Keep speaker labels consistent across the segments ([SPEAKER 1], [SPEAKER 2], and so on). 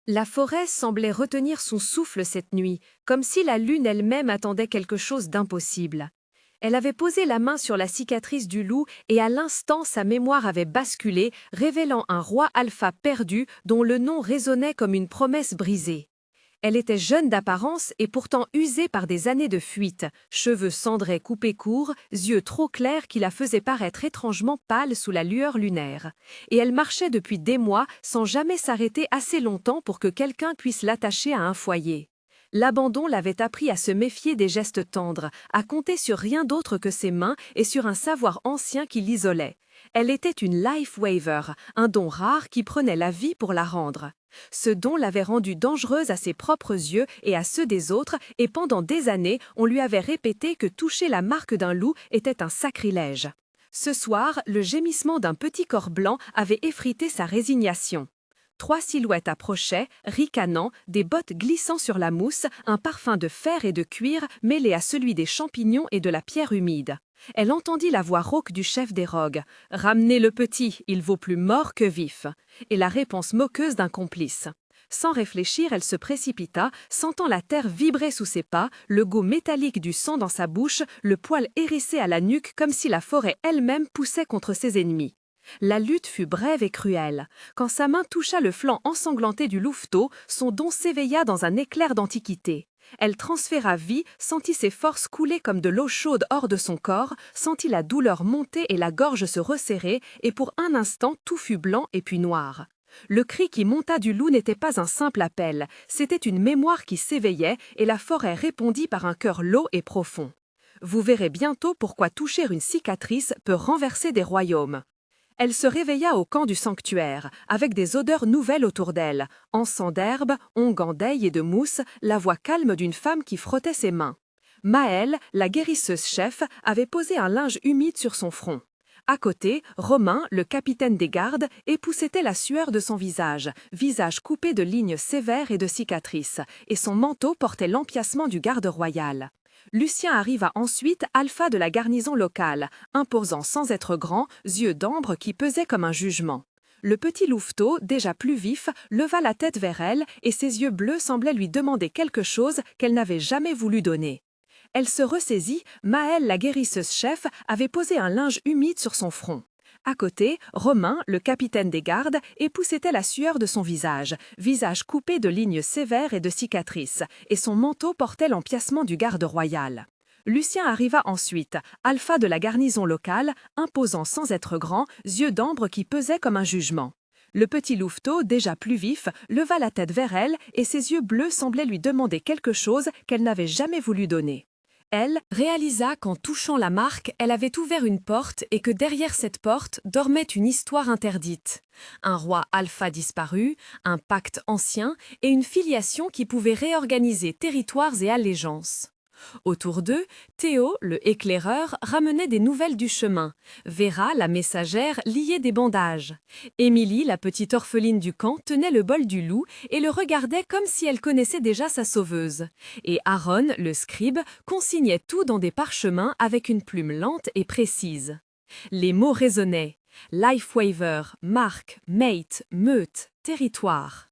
[SPEAKER 1] La forêt semblait retenir son souffle cette nuit, comme si la lune elle-même attendait quelque chose d'impossible. Elle avait posé la main sur la cicatrice du loup et à l'instant sa mémoire avait basculé, révélant un roi alpha perdu dont le nom résonnait comme une promesse brisée. Elle était jeune d'apparence et pourtant usée par des années de fuite, cheveux cendrés coupés courts, yeux trop clairs qui la faisaient paraître étrangement pâle sous la lueur lunaire. Et elle marchait depuis des mois sans jamais s'arrêter assez longtemps pour que quelqu'un puisse l'attacher à un foyer. L'abandon l'avait appris à se méfier des gestes tendres, à compter sur rien d'autre que ses mains et sur un savoir ancien qui l'isolait. Elle était une life waver, un don rare qui prenait la vie pour la rendre. Ce don l'avait rendue dangereuse à ses propres yeux et à ceux des autres, et pendant des années, on lui avait répété que toucher la marque d'un loup était un sacrilège. Ce soir, le gémissement d'un petit corps blanc avait effrité sa résignation. Trois silhouettes approchaient, ricanant, des bottes glissant sur la mousse, un parfum de fer et de cuir mêlé à celui des champignons et de la pierre humide. Elle entendit la voix rauque du chef des rogues. « Ramenez le petit, il vaut plus mort que vif !» Et la réponse moqueuse d'un complice. Sans réfléchir, elle se précipita, sentant la terre vibrer sous ses pas, le goût métallique du sang dans sa bouche, le poil hérissé à la nuque comme si la forêt elle-même poussait contre ses ennemis. La lutte fut brève et cruelle. Quand sa main toucha le flanc ensanglanté du louveteau, son don s'éveilla dans un éclair d'antiquité. Elle transféra vie, sentit ses forces couler comme de l'eau chaude hors de son corps, sentit la douleur monter et la gorge se resserrer, et pour un instant tout fut blanc et puis noir. Le cri qui monta du loup n'était pas un simple appel, c'était une mémoire qui s'éveillait, et la forêt répondit par un cœur lourd et profond. Vous verrez bientôt pourquoi toucher une cicatrice peut renverser des royaumes. Elle se réveilla au camp du sanctuaire, avec des odeurs nouvelles autour d'elle, encens d'herbe, onguents d'ail et de mousse, la voix calme d'une femme qui frottait ses mains. Maëlle, la guérisseuse chef, avait posé un linge humide sur son front. À côté, Romain, le capitaine des gardes, époussetait la sueur de son visage coupé de lignes sévères et de cicatrices, et son manteau portait l'empiassement du garde royal. Lucien arriva ensuite, alpha de la garnison locale, imposant sans être grand, yeux d'ambre qui pesaient comme un jugement. Le petit louveteau, déjà plus vif, leva la tête vers elle et ses yeux bleus semblaient lui demander quelque chose qu'elle n'avait jamais voulu donner. Elle se ressaisit, Maëlle, la guérisseuse chef, avait posé un linge humide sur son front. À côté, Romain, le capitaine des gardes, époussetait la sueur de son visage coupé de lignes sévères et de cicatrices, et son manteau portait l'empiassement du garde royal. Lucien arriva ensuite, alpha de la garnison locale, imposant sans être grand, yeux d'ambre qui pesaient comme un jugement. Le petit louveteau, déjà plus vif, leva la tête vers elle et ses yeux bleus semblaient lui demander quelque chose qu'elle n'avait jamais voulu donner. Elle réalisa qu'en touchant la marque, elle avait ouvert une porte et que derrière cette porte dormait une histoire interdite. Un roi alpha disparu, un pacte ancien et une filiation qui pouvait réorganiser territoires et allégeances. Autour d'eux, Théo, le éclaireur, ramenait des nouvelles du chemin. Vera, la messagère, liait des bandages. Émilie, la petite orpheline du camp, tenait le bol du loup et le regardait comme si elle connaissait déjà sa sauveuse. Et Aaron, le scribe, consignait tout dans des parchemins avec une plume lente et précise. Les mots résonnaient. Lifewaver, marque, mate, meute, territoire.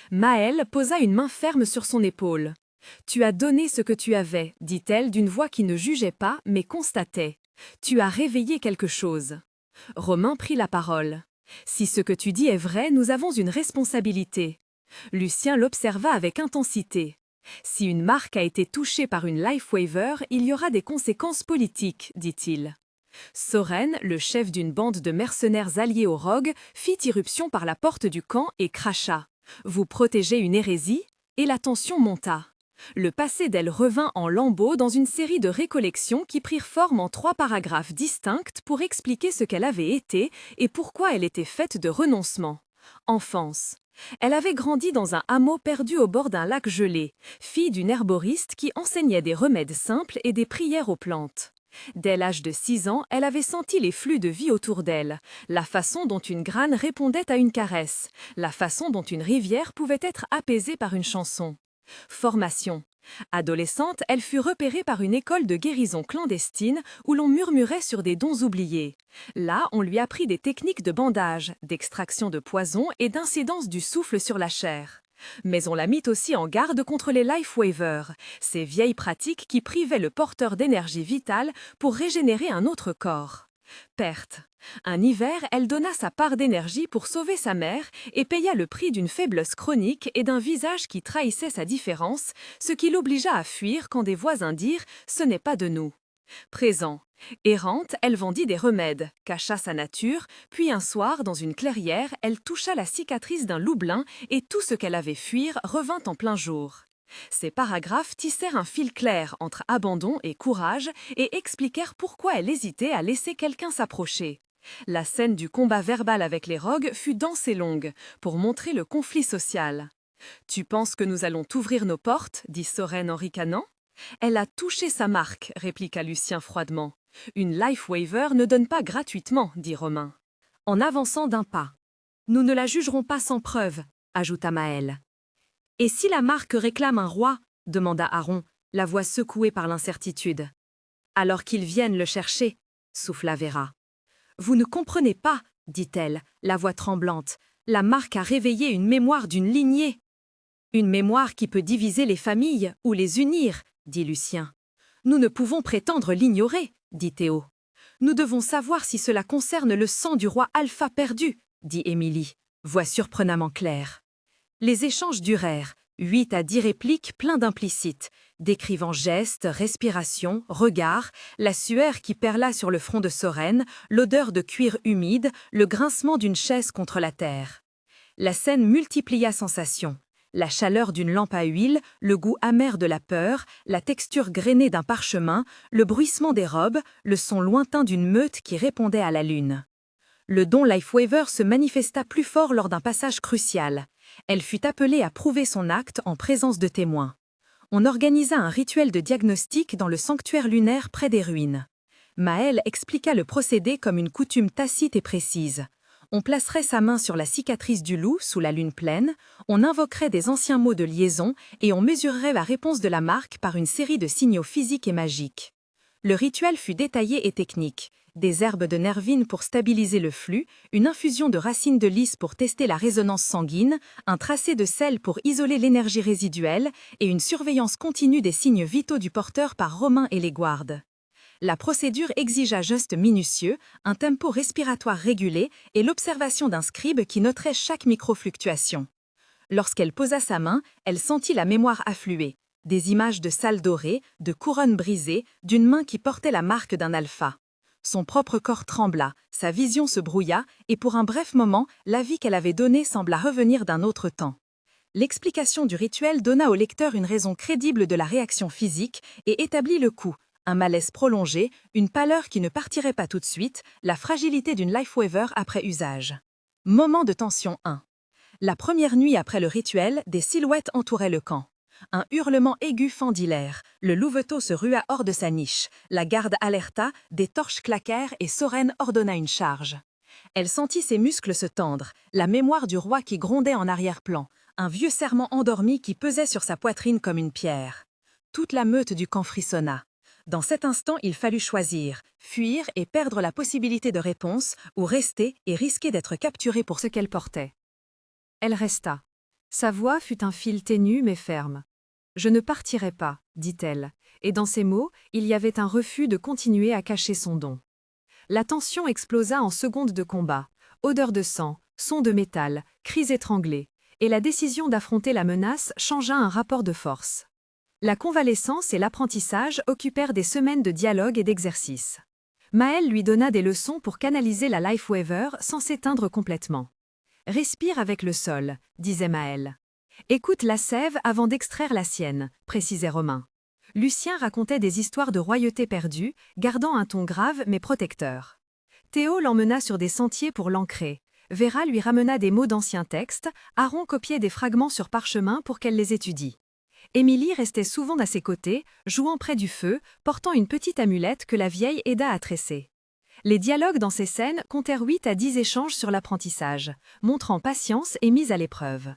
[SPEAKER 1] Maëlle posa une main ferme sur son épaule. « Tu as donné ce que tu avais, dit-elle d'une voix qui ne jugeait pas, mais constatait. Tu as réveillé quelque chose. » Romain prit la parole. « Si ce que tu dis est vrai, nous avons une responsabilité. » Lucien l'observa avec intensité. « Si une marque a été touchée par une lifewaver, il y aura des conséquences politiques, dit-il. » Soren, le chef d'une bande de mercenaires alliés aux rogues, fit irruption par la porte du camp et cracha. « Vous protégez une hérésie ?» Et la tension monta. Le passé d'elle revint en lambeaux dans une série de récollections qui prirent forme en 3 paragraphes distincts pour expliquer ce qu'elle avait été et pourquoi elle était faite de renoncement. Enfance. Elle avait grandi dans un hameau perdu au bord d'un lac gelé, fille d'une herboriste qui enseignait des remèdes simples et des prières aux plantes. Dès l'âge de 6 ans, elle avait senti les flux de vie autour d'elle, la façon dont une grane répondait à une caresse, la façon dont une rivière pouvait être apaisée par une chanson. Formation. Adolescente, elle fut repérée par une école de guérison clandestine où l'on murmurait sur des dons oubliés. Là, on lui apprit des techniques de bandage, d'extraction de poison et d'incidence du souffle sur la chair.
[SPEAKER 2] Mais on la mit aussi en garde contre les life waivers, ces vieilles pratiques qui privaient le porteur d'énergie vitale pour régénérer un autre corps. Perte. Un hiver, elle donna sa part d'énergie pour sauver sa mère et paya le prix d'une faiblesse chronique et d'un visage qui trahissait sa différence, ce qui l'obligea à fuir quand des voisins dirent « ce n'est pas de nous ». Présent. Errante, elle vendit des remèdes, cacha sa nature, puis un soir, dans une clairière, elle toucha la cicatrice d'un loup-blanc et tout ce qu'elle avait fuir revint en plein jour. Ces paragraphes tissèrent un fil clair entre abandon et courage et expliquèrent pourquoi elle hésitait à laisser quelqu'un s'approcher. La scène du combat verbal avec les rogues fut dense et longue, pour montrer le conflit social. « Tu penses que nous allons t'ouvrir nos portes » dit Sorène en ricanant. « Elle a touché sa marque » répliqua Lucien froidement. « Une life waiver ne donne pas gratuitement » dit Romain.
[SPEAKER 1] En avançant d'un pas. « Nous ne la jugerons pas sans preuve » ajouta Maëlle. « Et si la marque réclame un roi » demanda Aron, la voix secouée par l'incertitude. « Alors qu'ils viennent le chercher » souffla Vera. « Vous ne comprenez pas » dit-elle, la voix tremblante. « La marque a réveillé une mémoire d'une lignée. » « Une mémoire qui peut diviser les familles ou les unir » dit Lucien. « Nous ne pouvons prétendre l'ignorer » dit Théo. « Nous devons savoir si cela concerne le sang du roi Alpha perdu » dit Émilie, voix surprenamment claire. Les échanges durèrent, 8 à 10 répliques pleins d'implicites, décrivant gestes, respirations, regards, la sueur qui perla sur le front de Sorène, l'odeur de cuir humide, le grincement d'une chaise contre la terre. La scène multiplia sensations. La chaleur d'une lampe à huile, le goût amer de la peur, la texture grainée d'un parchemin, le bruissement des robes, le son lointain d'une meute qui répondait à la lune. Le don Lifewaver se manifesta plus fort lors d'un passage crucial. Elle fut appelée à prouver son acte en présence de témoins. On organisa un rituel de diagnostic dans le sanctuaire lunaire près des ruines. Maëlle expliqua le procédé comme une coutume tacite et précise. On placerait sa main sur la cicatrice du loup sous la lune pleine, on invoquerait des anciens mots de liaison et on mesurerait la réponse de la marque par une série de signaux physiques et magiques. Le rituel fut détaillé et technique. Des herbes de nervine pour stabiliser le flux, une infusion de racines de lys pour tester la résonance sanguine, un tracé de sel pour isoler l'énergie résiduelle et une surveillance continue des signes vitaux du porteur par Romain et les guardes. La procédure exigea gestes minutieux, un tempo respiratoire régulé et l'observation d'un scribe qui noterait chaque microfluctuation. Lorsqu'elle posa sa main, elle sentit la mémoire affluer. Des images de salles dorées, de couronnes brisées, d'une main qui portait la marque d'un alpha. Son propre corps trembla, sa vision se brouilla et pour un bref moment, la vie qu'elle avait donnée sembla revenir d'un autre temps. L'explication du rituel donna au lecteur une raison crédible de la réaction physique et établit le coup. Un malaise prolongé, une pâleur qui ne partirait pas tout de suite, la fragilité d'une Lifewaver après usage. Moment de tension 1. La première nuit après le rituel, des silhouettes entouraient le camp. Un hurlement aigu fendit l'air, le louveteau se rua hors de sa niche, la garde alerta, des torches claquèrent et Sorène ordonna une charge. Elle sentit ses muscles se tendre, la mémoire du roi qui grondait en arrière-plan, un vieux serment endormi qui pesait sur sa poitrine comme une pierre. Toute la meute du camp frissonna. Dans cet instant, il fallut choisir, fuir et perdre la possibilité de réponse, ou rester et risquer d'être capturée pour ce qu'elle portait. Elle resta. Sa voix fut un fil ténu mais ferme. « Je ne partirai pas », dit-elle, et dans ces mots, il y avait un refus de continuer à cacher son don. La tension explosa en secondes de combat, odeur de sang, son de métal, cris étranglés, et la décision d'affronter la menace changea un rapport de force. La convalescence et l'apprentissage occupèrent des semaines de dialogue et d'exercice. Maëlle lui donna des leçons pour canaliser la Lifewaver sans s'éteindre complètement. « Respire avec le sol », disait Maëlle. « Écoute la sève avant d'extraire la sienne », précisait Romain. Lucien racontait des histoires de royauté perdue, gardant un ton grave mais protecteur. Théo l'emmena sur des sentiers pour l'ancrer. Vera lui ramena des mots d'anciens textes, Aron copiait des fragments sur parchemin pour qu'elle les étudie. Émilie restait souvent à ses côtés, jouant près du feu, portant une petite amulette que la vieille aida à tresser. Les dialogues dans ces scènes comptèrent 8 à 10 échanges sur l'apprentissage, montrant patience et mise à l'épreuve.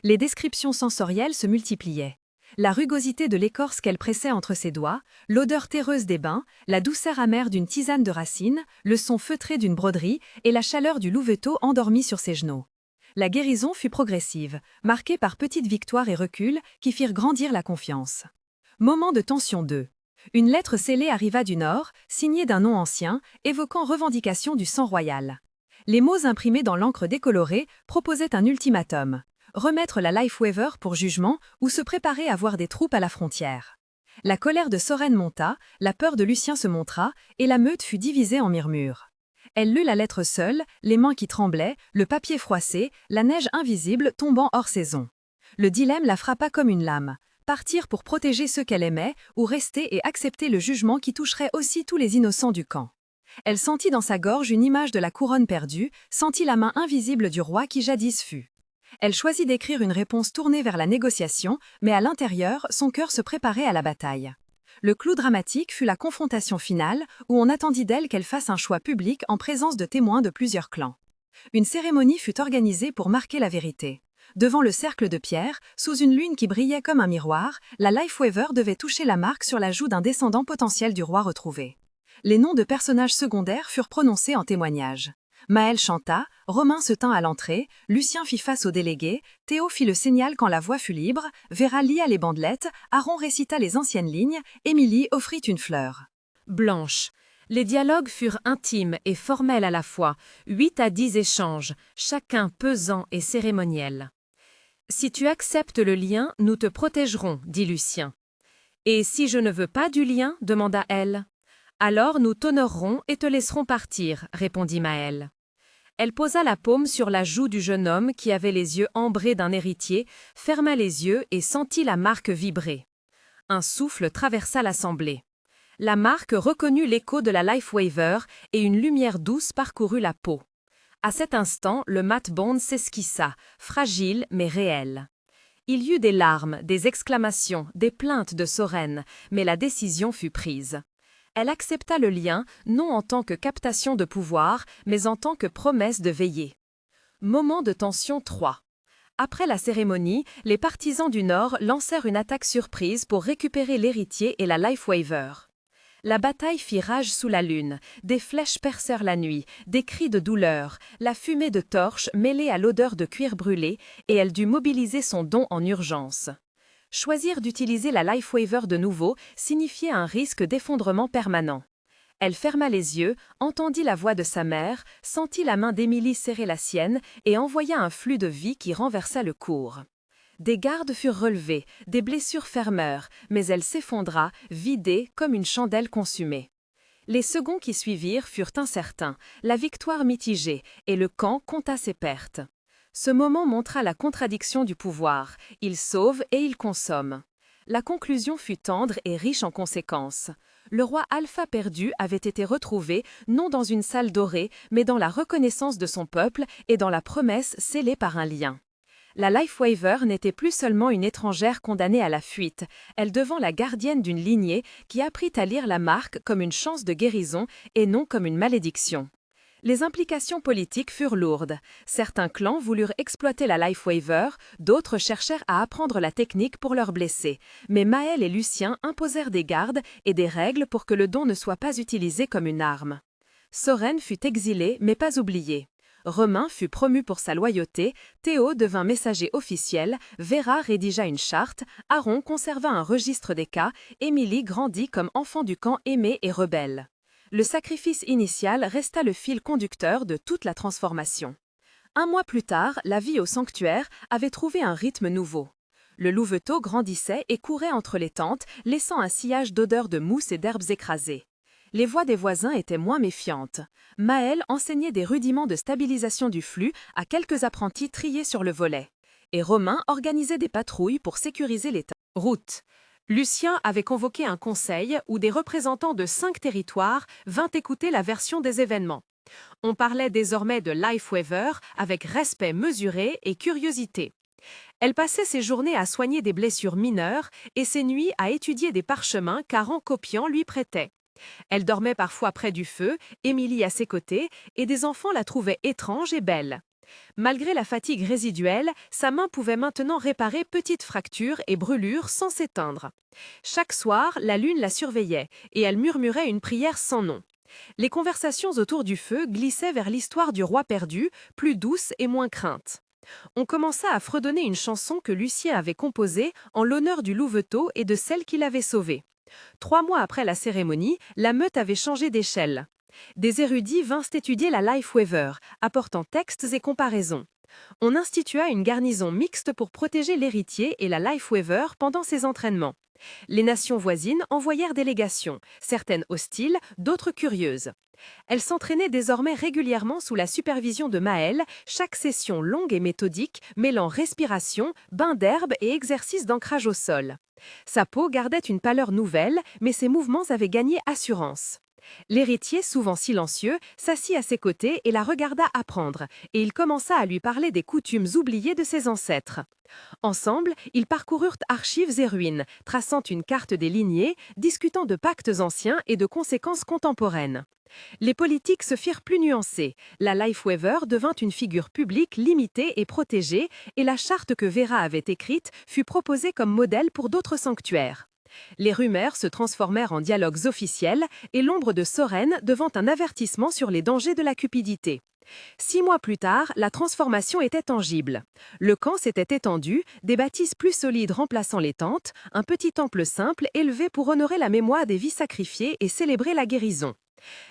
[SPEAKER 1] Les descriptions sensorielles se multipliaient. La rugosité de l'écorce qu'elle pressait entre ses doigts, l'odeur terreuse des bains, la douceur amère d'une tisane de racines, le son feutré d'une broderie et la chaleur du louveteau endormi sur ses genoux.
[SPEAKER 2] La guérison fut progressive, marquée par petites victoires et reculs qui firent grandir la confiance. Moment de tension 2. Une lettre scellée arriva du Nord, signée d'un nom ancien, évoquant revendication du sang royal. Les mots imprimés dans l'encre décolorée proposaient un ultimatum: remettre la Lifeweaver pour jugement ou se préparer à voir des troupes à la frontière. La colère de Soren monta, la peur de Lucien se montra, et la meute fut divisée en murmures. Elle lut la lettre seule, les mains qui tremblaient, le papier froissé, la neige invisible tombant hors saison. Le dilemme la frappa comme une lame: partir pour protéger ceux qu'elle aimait, ou rester et accepter le jugement qui toucherait aussi tous les innocents du camp. Elle sentit dans sa gorge une image de la couronne perdue, sentit la main invisible du roi qui jadis fut. Elle choisit d'écrire une réponse tournée vers la négociation, mais à l'intérieur, son cœur se préparait à la bataille. Le clou dramatique fut la confrontation finale, où on attendit d'elle qu'elle fasse un choix public en présence de témoins de plusieurs clans. Une cérémonie fut organisée pour marquer la vérité. Devant le cercle de pierre, sous une lune qui brillait comme un miroir, la Lifeweaver devait toucher la marque sur la joue d'un descendant potentiel du roi retrouvé. Les noms de personnages secondaires furent prononcés en témoignage. Maël chanta, Romain se tint à l'entrée, Lucien fit face aux délégués, Théo fit le signal quand la voie fut libre, Vera lia les bandelettes, Aaron récita les anciennes lignes, Émilie offrit une fleur.
[SPEAKER 1] Blanche. Les dialogues furent intimes et formels à la fois, 8 à 10 échanges, chacun pesant et cérémoniel. « Si tu acceptes le lien, nous te protégerons, dit Lucien. « Et si je ne veux pas du lien, demanda elle. « Alors nous t'honorerons et te laisserons partir, répondit Maël. Elle posa la paume sur la joue du jeune homme qui avait les yeux ambrés d'un héritier, ferma les yeux et sentit la marque vibrer. Un souffle traversa l'assemblée. La marque reconnut l'écho de la Lifeweaver et une lumière douce parcourut la peau. À cet instant, le mat bond s'esquissa, fragile mais réel. Il y eut des larmes, des exclamations, des plaintes de Soren, mais la décision fut prise. Elle accepta le lien, non en tant que captation de pouvoir, mais en tant que promesse de veiller. Moment de tension 3. Après la cérémonie, les partisans du Nord lancèrent une attaque surprise pour récupérer l'héritier et la Lifeweaver. La bataille fit rage sous la lune, des flèches percèrent la nuit, des cris de douleur, la fumée de torches mêlée à l'odeur de cuir brûlé, et elle dut mobiliser son don en urgence. Choisir d'utiliser la Lifeweaver de nouveau signifiait un risque d'effondrement permanent. Elle ferma les yeux, entendit la voix de sa mère, sentit la main d'Émilie serrer la sienne et envoya un flux de vie qui renversa le cours. Des gardes furent relevés, des blessures fermèrent, mais elle s'effondra, vidée comme une chandelle consumée. Les seconds qui suivirent furent incertains, la victoire mitigée, et le camp compta ses pertes. Ce moment montra la contradiction du pouvoir, il sauve et il consomme. La conclusion fut tendre et riche en conséquences. Le roi Alpha perdu avait été retrouvé non dans une salle dorée, mais dans la reconnaissance de son peuple et dans la promesse scellée par un lien. La Lifeweaver n'était plus seulement une étrangère condamnée à la fuite, elle devint la gardienne d'une lignée qui apprit à lire la marque comme une chance de guérison et non comme une malédiction. Les implications politiques furent lourdes. Certains clans voulurent exploiter la Lifeweaver, d'autres cherchèrent à apprendre la technique pour leurs blessés. Mais Maël et Lucien imposèrent des gardes et des règles pour que le don ne soit pas utilisé comme une arme. Soren fut exilé mais pas oublié. Romain fut promu pour sa loyauté, Théo devint messager officiel, Vera rédigea une charte, Aaron conserva un registre des cas, Émilie grandit comme enfant du camp aimé et rebelle. Le sacrifice initial resta le fil conducteur de toute la transformation. Un mois plus tard, la vie au sanctuaire avait trouvé un rythme nouveau. Le louveteau grandissait et courait entre les tentes, laissant un sillage d'odeurs de mousse et d'herbes écrasées. Les voix des voisins étaient moins méfiantes. Maël enseignait des rudiments de stabilisation du flux à quelques apprentis triés sur le volet. Et Romain organisait des patrouilles pour sécuriser les routes. Lucien avait convoqué un conseil où des représentants de 5 territoires vinrent écouter la version des événements. On parlait désormais de Lifeweaver avec respect mesuré et curiosité. Elle passait ses journées à soigner des blessures mineures et ses nuits à étudier des parchemins qu'Aaron copiant lui prêtait. Elle dormait parfois près du feu, Émilie à ses côtés, et des enfants la trouvaient étrange et belle. Malgré la fatigue résiduelle, sa main pouvait maintenant réparer petites fractures et brûlures sans s'éteindre. Chaque soir, la lune la surveillait et elle murmurait une prière sans nom. Les conversations autour du feu glissaient vers l'histoire du roi perdu, plus douce et moins crainte. On commença à fredonner une chanson que Lucien avait composée en l'honneur du louveteau et de celle qui l'avait sauvé. 3 mois après la cérémonie, la meute avait changé d'échelle. Des érudits vinrent étudier la Life Waver, apportant textes et comparaisons. On institua une garnison mixte pour protéger l'héritier et la Life Waver pendant ses entraînements. Les nations voisines envoyèrent délégations, certaines hostiles, d'autres curieuses. Elles s'entraînaient désormais régulièrement sous la supervision de Maël, chaque session longue et méthodique, mêlant respiration, bain d'herbe et exercice d'ancrage au sol. Sa peau gardait une pâleur nouvelle, mais ses mouvements avaient gagné assurance. L'héritier, souvent silencieux, s'assit à ses côtés et la regarda apprendre, et il commença à lui parler des coutumes oubliées de ses ancêtres. Ensemble, ils parcoururent archives et ruines, traçant une carte des lignées, discutant de pactes anciens et de conséquences contemporaines. Les politiques se firent plus nuancées, la Life Waver devint une figure publique limitée et protégée, et la charte que Vera avait écrite fut proposée comme modèle pour d'autres sanctuaires. Les rumeurs se transformèrent en dialogues officiels et l'ombre de Soren devint un avertissement sur les dangers de la cupidité. 6 mois plus tard, la transformation était tangible. Le camp s'était étendu, des bâtisses plus solides remplaçant les tentes, un petit temple simple élevé pour honorer la mémoire des vies sacrifiées et célébrer la guérison.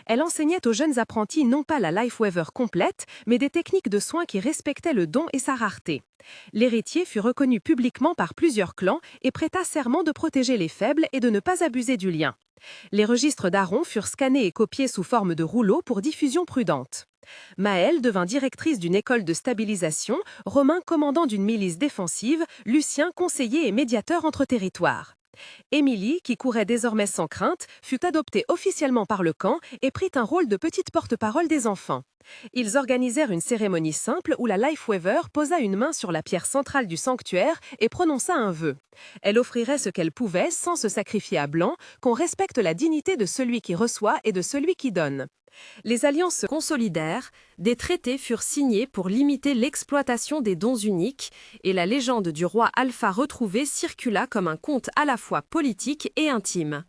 [SPEAKER 1] Elle enseignait aux jeunes apprentis non pas la Life Waver complète, mais des techniques de soins qui respectaient le don et sa rareté. L'héritier fut reconnu publiquement par plusieurs clans et prêta serment de protéger les faibles et de ne pas abuser du lien. Les registres d'Aaron furent scannés et copiés sous forme de rouleaux pour diffusion prudente. Maëlle devint directrice d'une école de stabilisation, Romain commandant d'une milice défensive, Lucien conseiller et médiateur entre territoires. Émilie, qui courait désormais sans crainte, fut adoptée officiellement par le camp et prit un rôle de petite porte-parole des enfants. Ils organisèrent une cérémonie simple où la Life Waver posa une main sur la pierre centrale du sanctuaire et prononça un vœu. Elle offrirait ce qu'elle pouvait sans se sacrifier à blanc, qu'on respecte la dignité de celui qui reçoit et de celui qui donne. Les alliances se consolidèrent, des traités furent signés pour limiter l'exploitation des dons uniques, et la légende du roi Alpha retrouvé circula comme un conte à la fois politique et intime.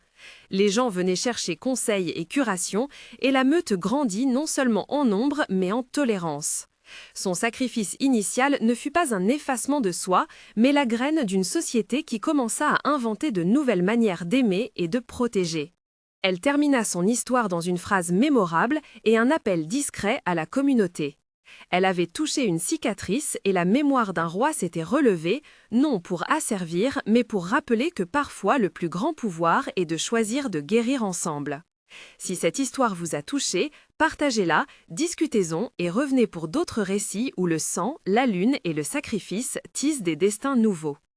[SPEAKER 1] Les gens venaient chercher conseil et curation, et la meute grandit non seulement en nombre, mais en tolérance. Son sacrifice initial ne fut pas un effacement de soi, mais la graine d'une société qui commença à inventer de nouvelles manières d'aimer et de protéger. Elle termina son histoire dans une phrase mémorable et un appel discret à la communauté. Elle avait touché une cicatrice et la mémoire d'un roi s'était relevée, non pour asservir, mais pour rappeler que parfois le plus grand pouvoir est de choisir de guérir ensemble. Si cette histoire vous a touché, partagez-la, discutez-en et revenez pour d'autres récits où le sang, la lune et le sacrifice tissent des destins nouveaux.